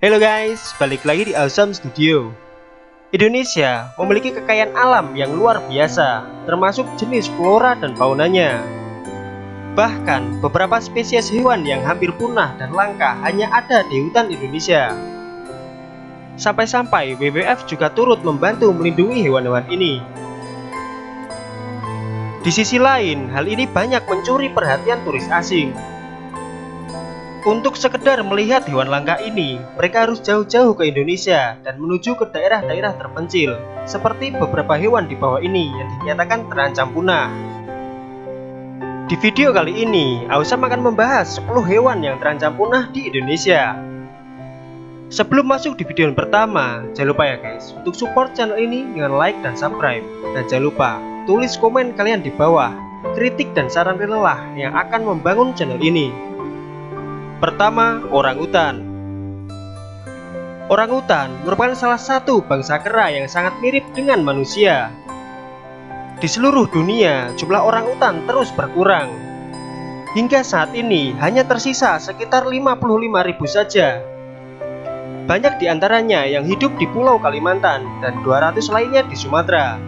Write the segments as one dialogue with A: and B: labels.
A: Halo guys, balik lagi di Awesome Studio. Indonesia memiliki kekayaan alam yang luar biasa, termasuk jenis flora dan faunanya. Bahkan beberapa spesies hewan yang hampir punah dan langka hanya ada di hutan Indonesia. Sampai-sampai WWF juga turut membantu melindungi hewan-hewan ini. Di sisi lain, hal ini banyak mencuri perhatian turis asing. Untuk sekedar melihat hewan langka ini, mereka harus jauh-jauh ke Indonesia dan menuju ke daerah-daerah terpencil, seperti beberapa hewan di bawah ini yang dinyatakan terancam punah. Di video kali ini, Awesome akan membahas 10 hewan yang terancam punah di Indonesia. Sebelum masuk di video yang pertama, jangan lupa ya guys, untuk support channel ini dengan like dan subscribe. Dan jangan lupa, tulis komen kalian di bawah, kritik dan saran lelah yang akan membangun channel ini. Pertama, orangutan. Orangutan merupakan salah satu bangsa kera yang sangat mirip dengan manusia. Di seluruh dunia, jumlah orangutan terus berkurang. Hingga saat ini, hanya tersisa sekitar 55.000 saja. Banyak di antaranya yang hidup di Pulau Kalimantan dan 200 lainnya di Sumatera.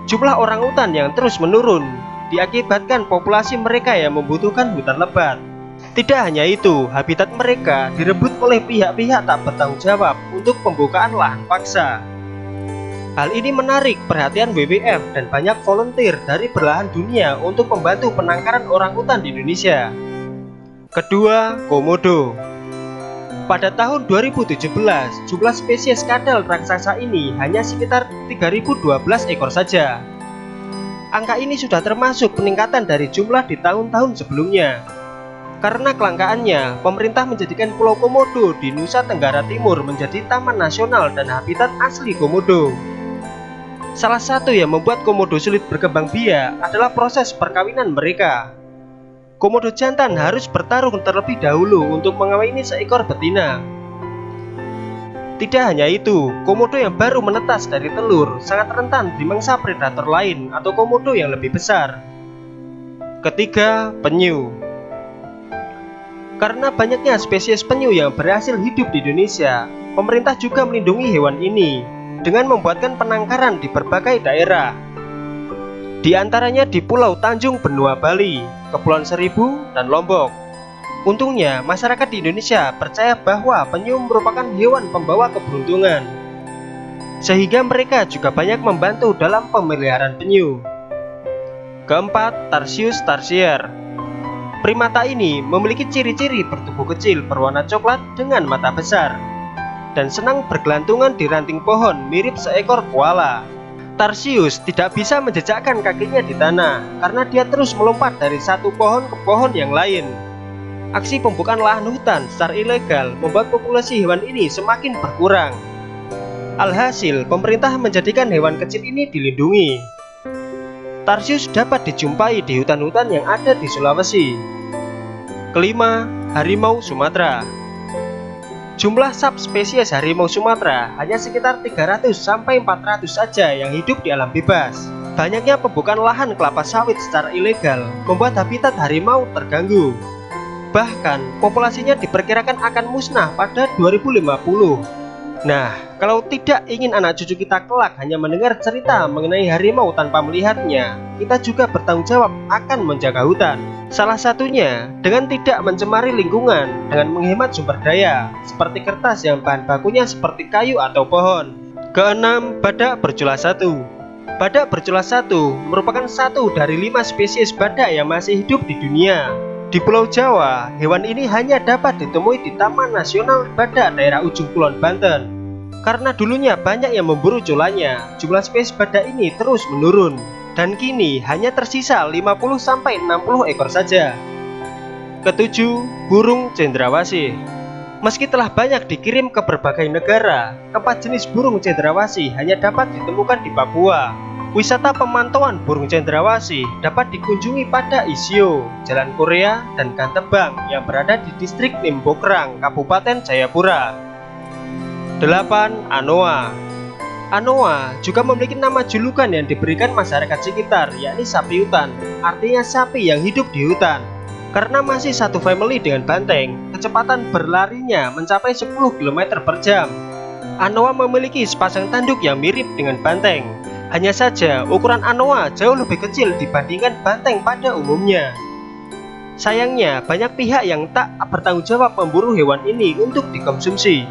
A: Jumlah orangutan yang terus menurun diakibatkan populasi mereka yang membutuhkan hutan lebat. Tidak hanya itu, habitat mereka direbut oleh pihak-pihak tak bertanggung jawab untuk pembukaan lahan paksa. Hal ini menarik perhatian WWF dan banyak volunteer dari belahan dunia untuk membantu penangkaran orangutan di Indonesia. Kedua, komodo. Pada tahun 2017, jumlah spesies kadal raksasa ini hanya sekitar 3012 ekor saja. Angka ini sudah termasuk peningkatan dari jumlah di tahun-tahun sebelumnya. Karena kelangkaannya, pemerintah menjadikan Pulau Komodo di Nusa Tenggara Timur menjadi taman nasional dan habitat asli komodo. Salah satu yang membuat komodo sulit berkembang biak adalah proses perkawinan mereka. Komodo jantan harus bertarung terlebih dahulu untuk mengawini seekor betina. Tidak hanya itu, komodo yang baru menetas dari telur sangat rentan dimangsa predator lain atau komodo yang lebih besar. Ketiga, penyu. Karena banyaknya spesies penyu yang berhasil hidup di Indonesia, pemerintah juga melindungi hewan ini dengan membuatkan penangkaran di berbagai daerah. Di antaranya di Pulau Tanjung Benua Bali, Kepulauan Seribu, dan Lombok. Untungnya, masyarakat di Indonesia percaya bahwa penyu merupakan hewan pembawa keberuntungan, sehingga mereka juga banyak membantu dalam pemeliharaan penyu. Keempat, Tarsius tarsier. Primata ini memiliki ciri-ciri bertubuh kecil berwarna coklat dengan mata besar dan senang bergelantungan di ranting pohon mirip seekor koala. Tarsius tidak bisa menjejakkan kakinya di tanah karena dia terus melompat dari satu pohon ke pohon yang lain. Aksi pembukaan lahan hutan secara ilegal membuat populasi hewan ini semakin berkurang. Alhasil, pemerintah menjadikan hewan kecil ini dilindungi. Tarsius dapat dijumpai di hutan-hutan yang ada di Sulawesi. Kelima, harimau Sumatera. Jumlah subspesies harimau Sumatera hanya sekitar 300-400 saja yang hidup di alam bebas. Banyaknya pembukaan lahan kelapa sawit secara ilegal membuat habitat harimau terganggu. Bahkan, populasinya diperkirakan akan musnah pada 2050. Nah, kalau tidak ingin anak cucu kita kelak hanya mendengar cerita mengenai harimau tanpa melihatnya, kita juga bertanggung jawab akan menjaga hutan. Salah satunya dengan tidak mencemari lingkungan dengan menghemat sumber daya, seperti kertas yang bahan bakunya seperti kayu atau pohon. Keenam, badak bercula satu. Badak bercula satu merupakan satu dari 5 spesies badak yang masih hidup di dunia. Di Pulau Jawa, hewan ini hanya dapat ditemui di Taman Nasional Badak daerah ujung Kulon Banten. Karena dulunya banyak yang memburu culanya, jumlah spesies badak ini terus menurun dan kini hanya tersisa 50-60 ekor saja. Ketujuh, burung cendrawasih. Meski telah banyak dikirim ke berbagai negara, keempat jenis burung cendrawasih hanya dapat ditemukan di Papua. Wisata pemantauan burung cendrawasih dapat dikunjungi pada Isio, Jalan Korea, dan Gantebang yang berada di distrik Limbokrang, Kabupaten Jayapura. 8. Anoa. Anoa juga memiliki nama julukan yang diberikan masyarakat sekitar, yakni sapi hutan, artinya sapi yang hidup di hutan. Karena masih satu family dengan banteng, kecepatan berlarinya mencapai 10 km per jam. Anoa memiliki sepasang tanduk yang mirip dengan banteng. Hanya saja ukuran Anoa jauh lebih kecil dibandingkan banteng pada umumnya. Sayangnya banyak pihak yang tak bertanggung jawab memburu hewan ini untuk dikonsumsi.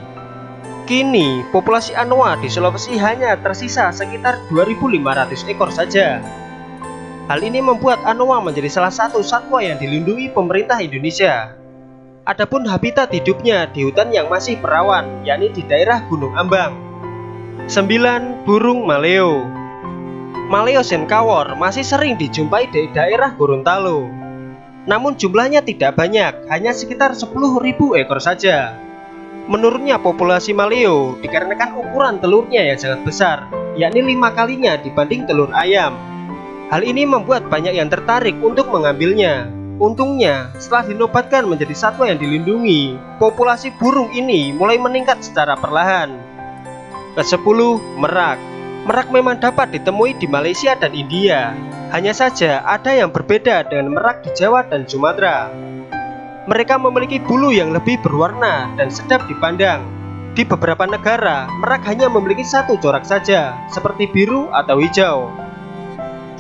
A: Kini populasi Anoa di Sulawesi hanya tersisa sekitar 2.500 ekor saja. Hal ini membuat Anoa menjadi salah satu satwa yang dilindungi pemerintah Indonesia. Adapun habitat hidupnya di hutan yang masih berawan, yakni di daerah Gunung Ambang. 9. Burung maleo. Maleo senkawor masih sering dijumpai di daerah Gorontalo. Namun jumlahnya tidak banyak, hanya sekitar 10.000 ekor saja. Menurunnya populasi maleo dikarenakan ukuran telurnya yang sangat besar, yakni 5 kalinya dibanding telur ayam. Hal ini membuat banyak yang tertarik untuk mengambilnya. Untungnya, setelah dinobatkan menjadi satwa yang dilindungi, populasi burung ini mulai meningkat secara perlahan. Ke-10. Merak. Merak memang dapat ditemui di Malaysia dan India. Hanya saja ada yang berbeda dengan merak di Jawa dan Sumatera. Mereka memiliki bulu yang lebih berwarna dan sedap dipandang. Di beberapa negara, merak hanya memiliki satu corak saja, seperti biru atau hijau.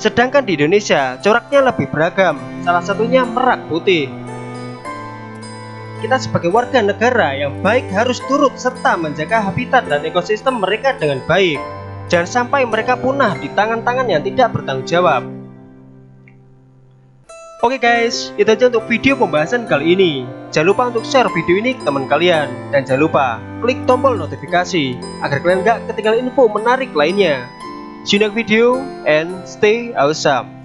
A: Sedangkan di Indonesia, coraknya lebih beragam, salah satunya merak putih. Kita sebagai warga negara yang baik harus turut serta menjaga habitat dan ekosistem mereka dengan baik. Jangan sampai mereka punah di tangan-tangan yang tidak bertanggung jawab. Oke guys, itu aja untuk video pembahasan kali ini. Jangan lupa untuk share video ini ke teman kalian. Dan jangan lupa klik tombol notifikasi agar kalian gak ketinggalan info menarik lainnya. See you next video and stay awesome.